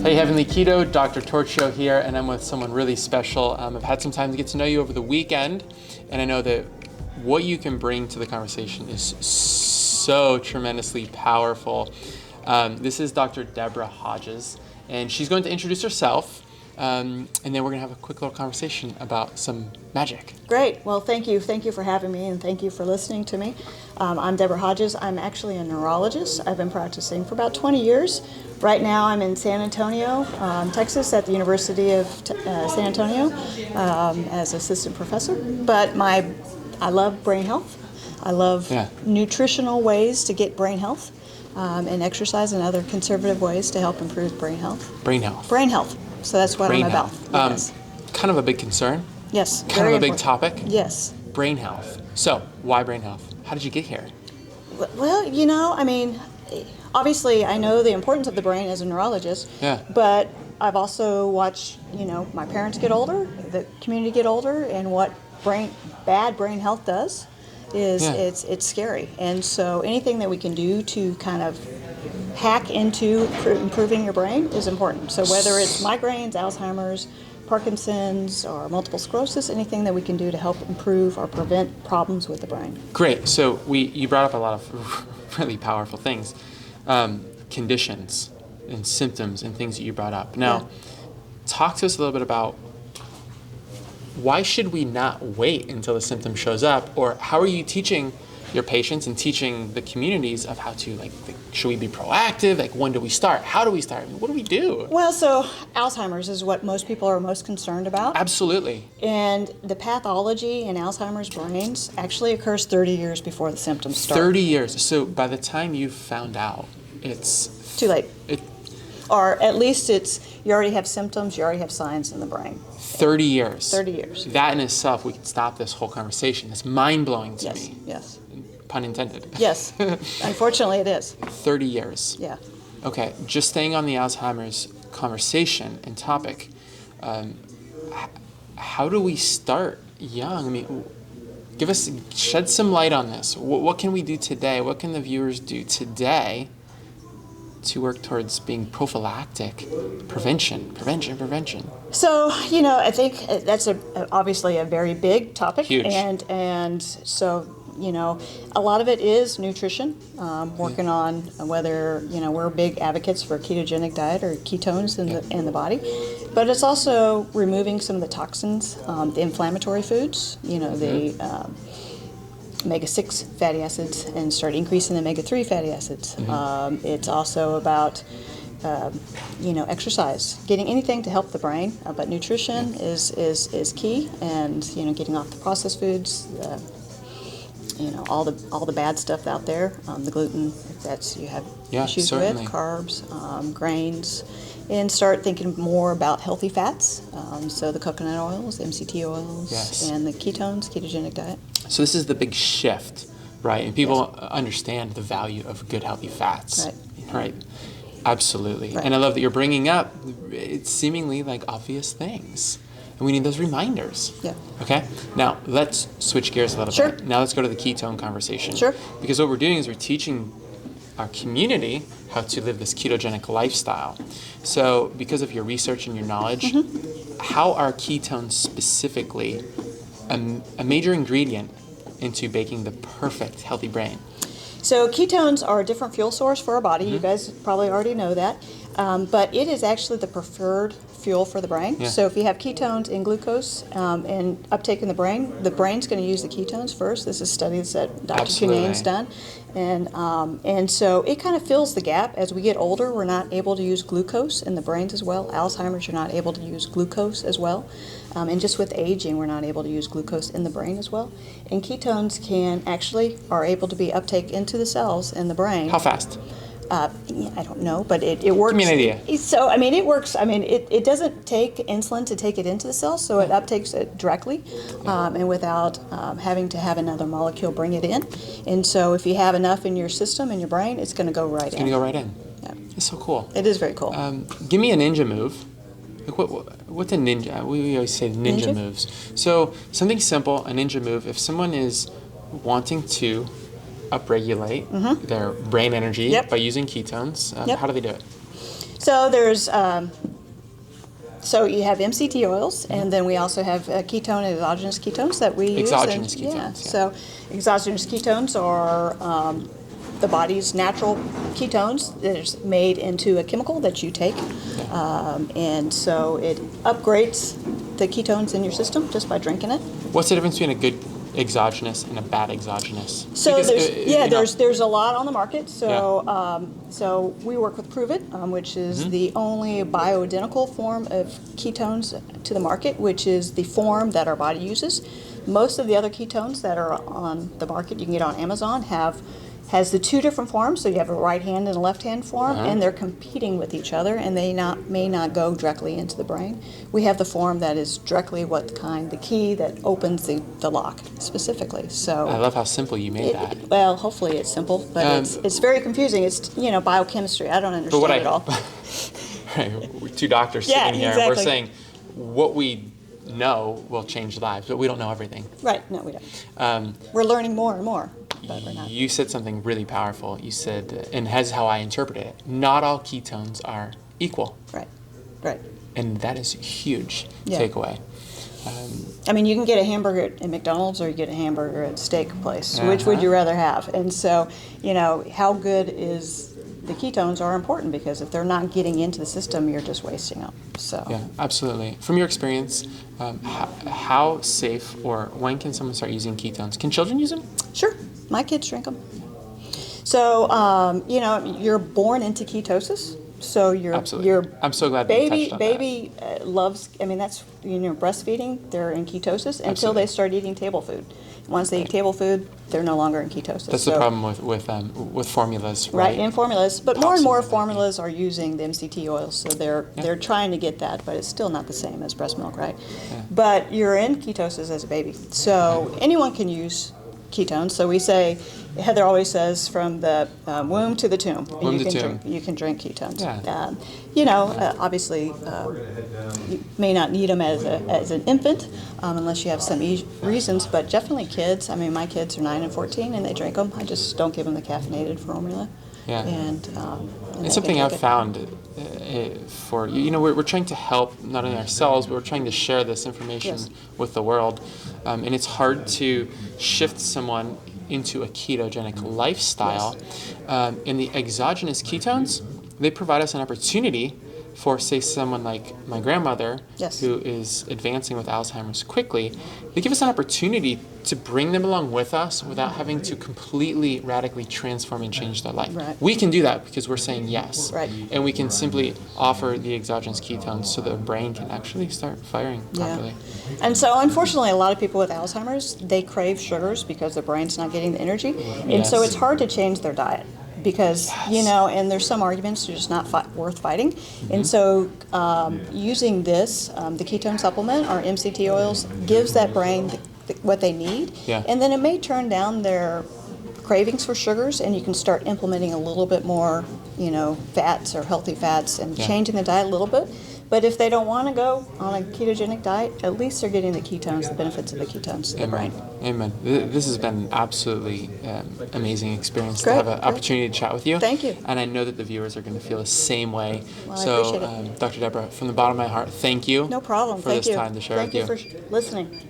Hey Heavenly Keto, Dr. Torchio here, and I'm with someone really special. I've had some time to get to know you over the weekend, and I know that what you can bring to the conversation is so tremendously powerful. This is Dr. Deborah Hodges, and she's going to introduce herself, and then we're going to have a quick little conversation about some magic. Great. Well, thank you. Thank you for having me, and thank you for listening to me. I'm Deborah Hodges. I'm actually a neurologist. I've been practicing for about 20 years. Right now I'm in San Antonio, Texas at the University of SanAntonio as assistant professor. But I love brain health. I love nutritional ways to get brain health and exercise and other conservative ways to help improve brain health. Brain health. Brain health. So that's what I'm about. Yes. Kind of a big concern. Yes. Kind of a big topic. Yes. Brain health. So, why brain health? How did you get here? Well, obviously I know the importance of the brain as a neurologist, but I've also watched, my parents get older, the community get older, and what bad brain health does is it's scary. And so anything that we can do to kind of hack into improving your brain is important. So whether it's migraines, Alzheimer's, Parkinson's, or multiple sclerosis, anything that we can do to help improve or prevent problems with the brain. Great. So you brought up a lot of really powerful things, conditions and symptoms and things that you brought up. Now, talk to us a little bit about why should we not wait until the symptom shows up, or how are you teaching your patients and teaching the communities of how to, should we be proactive? When do we start? How do we start? What do we do? Well, so Alzheimer's is what most people are most concerned about. Absolutely. And the pathology in Alzheimer's brains actually occurs 30 years before the symptoms start. 30 years. So by the time you found out, it's too late. Or at least you already have symptoms, you already have signs in the brain. 30 years. 30 years. That in itself, we could stop this whole conversation. It's mind-blowing to me. Yes. Pun intended. Yes. Unfortunately, it is. 30 years. Yeah. Okay. Just staying on the Alzheimer's conversation and topic, how do we start young? Shed some light on this. What can we do today? What can the viewers do today to work towards being prophylactic, prevention? So, I think that's obviously a very big topic. Huge. And so, a lot of it is nutrition, working on whether, we're big advocates for a ketogenic diet or ketones in the body, but it's also removing some of the toxins, the inflammatory foods, the omega-6 fatty acids, and start increasing the omega-3 fatty acids. It's also about, exercise, getting anything to help the brain, but nutrition is key, and, getting off the processed foods, all the bad stuff out there, the gluten, if that's you have issues certainly. with, carbs, grains, and start thinking more about healthy fats, so the coconut oils, MCT oils, and the ketones, ketogenic diet. So this is the big shift, right? And people understand the value of good, healthy fats. Right. Absolutely. Right. And I love that you're bringing up it's seemingly obvious things. And we need those reminders. Yeah. Okay? Now, let's switch gears a little bit. Now let's go to the ketone conversation. Sure. Because what we're doing is we're teaching our community how to live this ketogenic lifestyle. So because of your research and your knowledge, how are ketones specifically a major ingredient into baking the perfect healthy brain? So ketones are a different fuel source for our body. You guys probably already know that. But it is actually the preferred fuel for the brain. Yeah. So if you have ketones in glucose and uptake in the brain's going to use the ketones first. This is studies that Dr. Ketones done. And so it kind of fills the gap. As we get older, we're not able to use glucose in the brains as well. Alzheimer's, you're not able to use glucose as well. And just with aging, we're not able to use glucose in the brain as well. And ketones are able to be uptake into the cells in the brain. How fast? I don't know, but it works. Give me an idea. So, it works. It doesn't take insulin to take it into the cells, so it uptakes it directly and without having to have another molecule bring it in. And so if you have enough in your system, in your brain, it's going to go right in. It's going to go right in. Yeah. It's so cool. It is very cool. Give me a ninja move. What's a ninja? We always say ninja moves. So something simple, a ninja move. If someone is wanting to upregulate their brain energy by using ketones, how do they do it? So there's so you have MCT oils, and then we also have ketone and exogenous ketones that we Exogenous use. ketones, yeah. So exogenous ketones are the body's natural ketones that is made into a chemical that you take, and so it upgrades the ketones in your system just by drinking it. What's the difference between a good exogenous and a bad exogenous? So Because, there's a lot on the market. So so we work with Prove It, which is the only bioidentical form of ketones to the market, which is the form that our body uses. Most of the other ketones that are on the market, you can get on Amazon, has the two different forms. So you have a right hand and a left hand form, and they're competing with each other, and they may not go directly into the brain. We have the form that is directly the key that opens the lock specifically. So I love how simple you made that. Well, hopefully it's simple, but it's very confusing. It's biochemistry. I don't understand it all. Right, two doctors sitting here, and we're exactly. saying what we know will change lives, but we don't know everything. Right? No, we don't. We're learning more and more. But we're not. You said something really powerful. You said, and here's how I interpret it: not all ketones are equal. Right. Right. And that is a huge takeaway. I mean, you can get a hamburger at McDonald's or you get a hamburger at steak place. Which would you rather have? And so, how good is the ketones are important, because if they're not getting into the system, you're just wasting them. So yeah, absolutely. From your experience, how safe or when can someone start using ketones? Can children use them? Sure, my kids drink them. So you're born into ketosis. So Absolutely. I'm so glad that you touched on baby loves. I mean, that's breastfeeding. They're in ketosis until they start eating table food. Once they eat table food, they're no longer in ketosis. That's the problem with formulas, right? Right, in formulas. But more and more formulas are using the MCT oils, so they're trying to get that, but it's still not the same as breast milk, right? Yeah. But you're in ketosis as a baby, so anyone can use ketones. So we say, Heather always says, from the womb to the tomb, you can drink ketones. Yeah. Obviously, you may not need them as an infant unless you have some reasons, but definitely kids. I mean, my kids are 9 and 14, and they drink them. I just don't give them the caffeinated formula. Yeah. And it's something I've found for we're trying to help not only ourselves, but we're trying to share this information with the world, and it's hard to shift someone into a ketogenic lifestyle. And the exogenous ketones, they provide us an opportunity for, say, someone like my grandmother, who is advancing with Alzheimer's quickly. They give us an opportunity to bring them along with us without having to completely, radically transform and change their life. Right. We can do that because we're saying yes. Right. And we can simply offer the exogenous ketones so the brain can actually start firing properly. And so, unfortunately, a lot of people with Alzheimer's, they crave sugars because their brain's not getting the energy. And so it's hard to change their diet. Because, and there's some arguments they're just not worth fighting. Mm-hmm. And so using this, the ketone supplement, or MCT oils, gives that brain what they need. Yeah. And then it may turn down their cravings for sugars, and you can start implementing a little bit more, fats or healthy fats, and changing the diet a little bit. But if they don't want to go on a ketogenic diet, at least they're getting the ketones, the benefits of the ketones to the brain. Amen. This has been an absolutely amazing experience to have an opportunity to chat with you. Thank you. And I know that the viewers are going to feel the same way. Well, so, I appreciate it. Dr. Deborah, from the bottom of my heart, thank you. No problem. For this time to share with you. Thank you for listening.